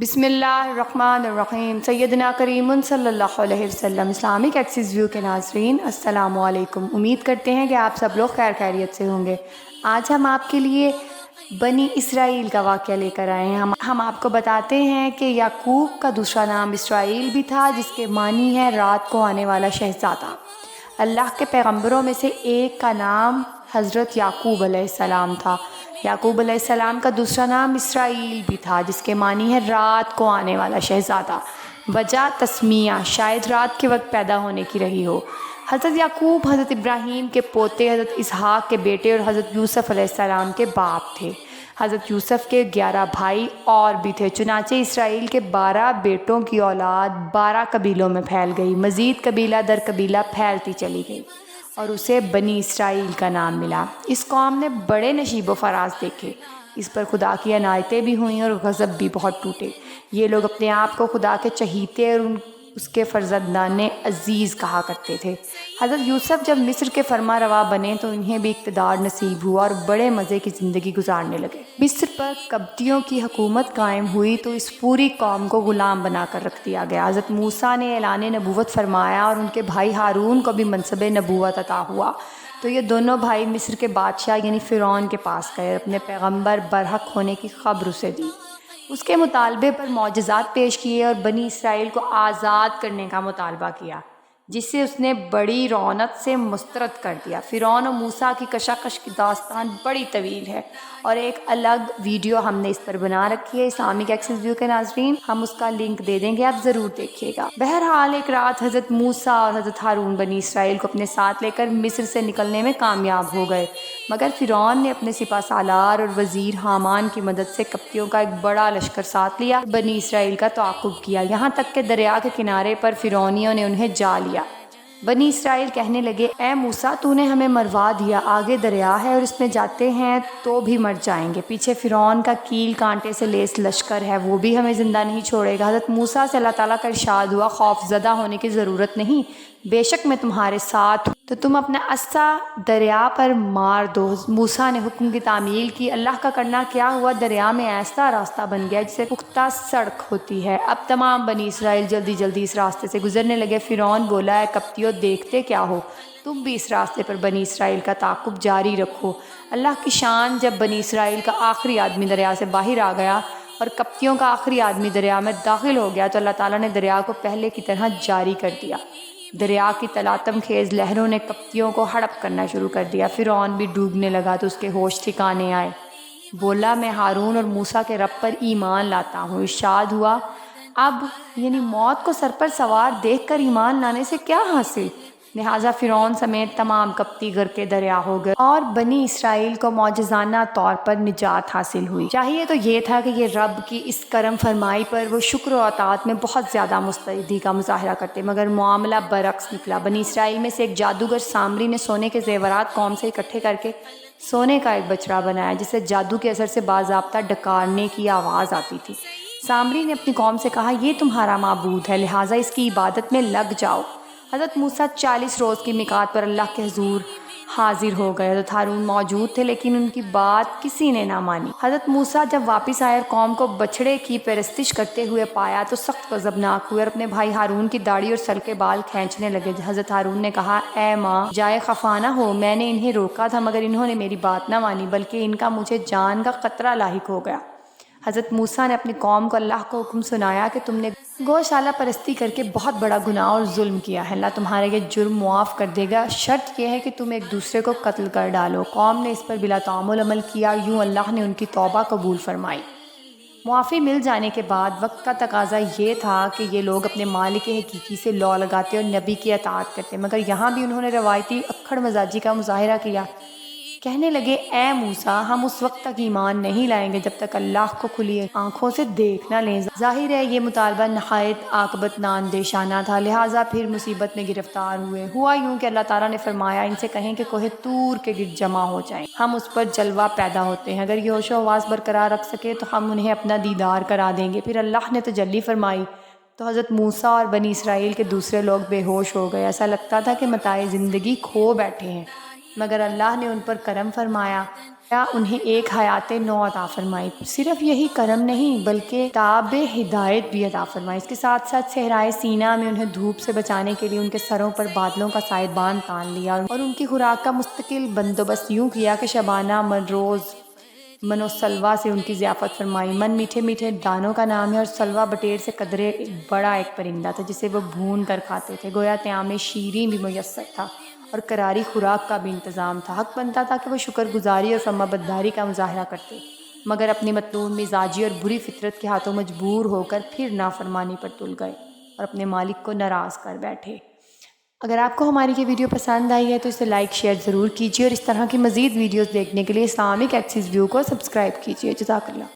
بسم اللہ الرحمن الرحیم۔ سیدنا کریم صلی اللہ علیہ وسلم۔ اسلامک ایکسس ویو کے ناظرین السلام علیکم۔ امید کرتے ہیں کہ آپ سب لوگ خیر خیریت سے ہوں گے۔ آج ہم آپ کے لیے بنی اسرائیل کا واقعہ لے کر آئے ہیں۔ ہم آپ کو بتاتے ہیں کہ یعقوب کا دوسرا نام اسرائیل بھی تھا، جس کے معنی ہے رات کو آنے والا شہزادہ۔ اللہ کے پیغمبروں میں سے ایک کا نام حضرت یعقوب علیہ السلام تھا۔ یعقوب علیہ السلام کا دوسرا نام اسرائیل بھی تھا، جس کے معنی ہے رات کو آنے والا شہزادہ۔ وجہ تسمیہ شاید رات کے وقت پیدا ہونے کی رہی ہو۔ حضرت یعقوب حضرت ابراہیم کے پوتے، حضرت اسحاق کے بیٹے اور حضرت یوسف علیہ السلام کے باپ تھے۔ حضرت یوسف کے 11 بھائی اور بھی تھے، چنانچہ اسرائیل کے 12 بیٹوں کی اولاد 12 قبیلوں میں پھیل گئی، مزید قبیلہ در قبیلہ پھیلتی چلی گئی اور اسے بنی اسرائیل کا نام ملا۔ اس قوم نے بڑے نشیب و فراز دیکھے، اس پر خدا کی عنایتیں بھی ہوئیں اور غضب بھی بہت ٹوٹے۔ یہ لوگ اپنے آپ کو خدا کے چہیتے اور اس کے فرزندان عزیز کہا کرتے تھے۔ حضرت یوسف جب مصر کے فرما روا بنے تو انہیں بھی اقتدار نصیب ہوا اور بڑے مزے کی زندگی گزارنے لگے۔ مصر پر قبطیوں کی حکومت قائم ہوئی تو اس پوری قوم کو غلام بنا کر رکھ دیا گیا۔ حضرت موسیٰ نے اعلان نبوت فرمایا اور ان کے بھائی ہارون کو بھی منصب نبوت عطا ہوا، تو یہ دونوں بھائی مصر کے بادشاہ یعنی فرعون کے پاس گئے، اپنے پیغمبر برحق ہونے کی خبر اسے دی۔ اس کے مطالبے پر معجزات پیش کیے اور بنی اسرائیل کو آزاد کرنے کا مطالبہ کیا، جس سے اس نے بڑی رونق سے مسترد کر دیا۔ فرعون و موسیٰ کی کشاکش کی داستان بڑی طویل ہے اور ایک الگ ویڈیو ہم نے اس پر بنا رکھی ہے اسلامک ایکسس ویو کے ناظرین، ہم اس کا لنک دے دیں گے، آپ ضرور دیکھیے گا۔ بہرحال ایک رات حضرت موسیٰ اور حضرت ہارون بنی اسرائیل کو اپنے ساتھ لے کر مصر سے نکلنے میں کامیاب ہو گئے، مگر فرعون نے اپنے سپہ سالار اور وزیر حامان کی مدد سے قبطیوں کا ایک بڑا لشکر ساتھ لیا، بنی اسرائیل کا تعاقب کیا، یہاں تک کہ دریا کے کنارے پر فرعونیوں نے انہیں جا لیا۔ بنی اسرائیل کہنے لگے، اے موسیٰ، تو نے ہمیں مروا دیا، آگے دریا ہے اور اس میں جاتے ہیں تو بھی مر جائیں گے، پیچھے فرعون کا کیل کانٹے سے لیس لشکر ہے، وہ بھی ہمیں زندہ نہیں چھوڑے گا۔ حضرت موسیٰ سے اللہ تعالیٰ کا ارشاد ہوا، خوف زدہ ہونے کی ضرورت نہیں، بے شک میں تمہارے ساتھ ہوں، تو تم اپنا عصا دریا پر مار دو۔ موسیٰ نے حکم کی تعمیل کی، اللہ کا کرنا کیا ہوا، دریا میں ایسا راستہ بن گیا جسے پختہ سڑک ہوتی ہے۔ اب تمام بنی اسرائیل جلدی جلدی اس راستے سے گزرنے لگے۔ فرعون بولا، اے قبطیوں، دیکھتے کیا ہو، تم بھی اس راستے پر بنی اسرائیل کا تعاقب جاری رکھو۔ اللہ کی شان، جب بنی اسرائیل کا آخری آدمی دریا سے باہر آ گیا اور قبطیوں کا آخری آدمی دریا میں داخل ہو گیا تو اللہ تعالیٰ نے دریا کو پہلے کی طرح جاری کر دیا۔ دریا کی تلاطم خیز لہروں نے قبطیوں کو ہڑپ کرنا شروع کر دیا۔ فرعون بھی ڈوبنے لگا تو اس کے ہوش ٹھکانے آئے، بولا، میں ہارون اور موسیٰ کے رب پر ایمان لاتا ہوں۔ ارشاد ہوا، اب یعنی موت کو سر پر سوار دیکھ کر ایمان لانے سے کیا حاصل؟ لہٰذا فرعون سمیت تمام قبطی غرقے دریا ہو گئے اور بنی اسرائیل کو معجزانہ طور پر نجات حاصل ہوئی۔ چاہیے تو یہ تھا کہ یہ رب کی اس کرم فرمائی پر وہ شکر و اطاعت میں بہت زیادہ مستعدی کا مظاہرہ کرتے، مگر معاملہ برعکس نکلا۔ بنی اسرائیل میں سے ایک جادوگر سامری نے سونے کے زیورات قوم سے اکٹھے کر کے سونے کا ایک بچڑا بنایا، جسے جادو کے اثر سے باضابطہ ڈکارنے کی آواز آتی تھی۔ سامری نے اپنی قوم سے کہا، یہ تمہارا معبود ہے، لہٰذا اس کی عبادت میں لگ جاؤ۔ حضرت موسیٰ 40 روز کی میقات پر اللہ کے حضور حاضر ہو گئے۔ حضرت ہارون موجود تھے لیکن ان کی بات کسی نے نہ مانی۔ حضرت موسیٰ جب واپس آئے اور قوم کو بچڑے کی پرستش کرتے ہوئے پایا تو سخت غضبناک ہوئے اور اپنے بھائی ہارون کی داڑھی اور سر کے بال کھینچنے لگے۔ حضرت ہارون نے کہا، اے ماں، جائے خفا نہ ہو، میں نے انہیں روکا تھا مگر انہوں نے میری بات نہ مانی، بلکہ ان کا مجھے جان کا خطرہ لاحق ہو گیا۔ حضرت موسیٰ نے اپنی قوم کو اللہ کا حکم سنایا کہ تم نے گوشالہ پرستی کر کے بہت بڑا گناہ اور ظلم کیا ہے، اللہ تمہارا یہ جرم معاف کر دے گا، شرط یہ ہے کہ تم ایک دوسرے کو قتل کر ڈالو۔ قوم نے اس پر بلا تعامل عمل کیا، یوں اللہ نے ان کی توبہ قبول فرمائی۔ معافی مل جانے کے بعد وقت کا تقاضا یہ تھا کہ یہ لوگ اپنے مالک حقیقی سے لو لگاتے اور نبی کی اطاعت کرتے، مگر یہاں بھی انہوں نے روایتی اکھڑ مزاجی کا مظاہرہ کیا۔ کہنے لگے، اے موسیٰ، ہم اس وقت تک ایمان نہیں لائیں گے جب تک اللہ کو کھلی آنکھوں سے دیکھ نہ لیں۔ ظاہر ہے یہ مطالبہ نہایت عاقبت نااندیشانہ تھا، لہٰذا پھر مصیبت میں گرفتار ہوئے۔ ہوا یوں کہ اللہ تعالیٰ نے فرمایا، ان سے کہیں کہ کوہ طور کے گرد جمع ہو جائیں، ہم اس پر جلوہ پیدا ہوتے ہیں، اگر یہ ہوش و حواس برقرار رکھ سکے تو ہم انہیں اپنا دیدار کرا دیں گے۔ پھر اللہ نے تجلی فرمائی تو حضرت موسیٰ اور بنی اسرائیل کے دوسرے لوگ بے ہوش ہو گئے، ایسا لگتا تھا کہ متاع زندگی کھو بیٹھے ہیں، مگر اللہ نے ان پر کرم فرمایا انہیں ایک حیات نو عطا فرمائی۔ صرف یہی کرم نہیں بلکہ تاب ہدایت بھی عطا فرمائی۔ اس کے ساتھ ساتھ صحرائے سینا میں انہیں دھوپ سے بچانے کے لیے ان کے سروں پر بادلوں کا سائبان تان لیا اور ان کی خوراک کا مستقل بندوبست یوں کیا کہ شبانہ روز من و سلوا سے ان کی ضیافت فرمائی۔ من میٹھے میٹھے دانوں کا نام ہے اور سلوا بٹیر سے قدرے بڑا ایک پرندہ تھا جسے وہ بھون کر کھاتے تھے۔ گویا طعام شیریں بھی میسر تھا اور کراری خوراک کا بھی انتظام تھا۔ حق بنتا تھا کہ وہ شکر گزاری اور فرما برداری کا مظاہرہ کرتے، مگر اپنی مطلوب مزاجی اور بری فطرت کے ہاتھوں مجبور ہو کر پھر نافرمانی پر تل گئے اور اپنے مالک کو ناراض کر بیٹھے۔ اگر آپ کو ہماری یہ ویڈیو پسند آئی ہے تو اسے لائک شیئر ضرور کیجیے اور اس طرح کی مزید ویڈیوز دیکھنے کے لیے اسلامک ایکسس ویو کو سبسکرائب کیجیے۔ جزاک اللہ۔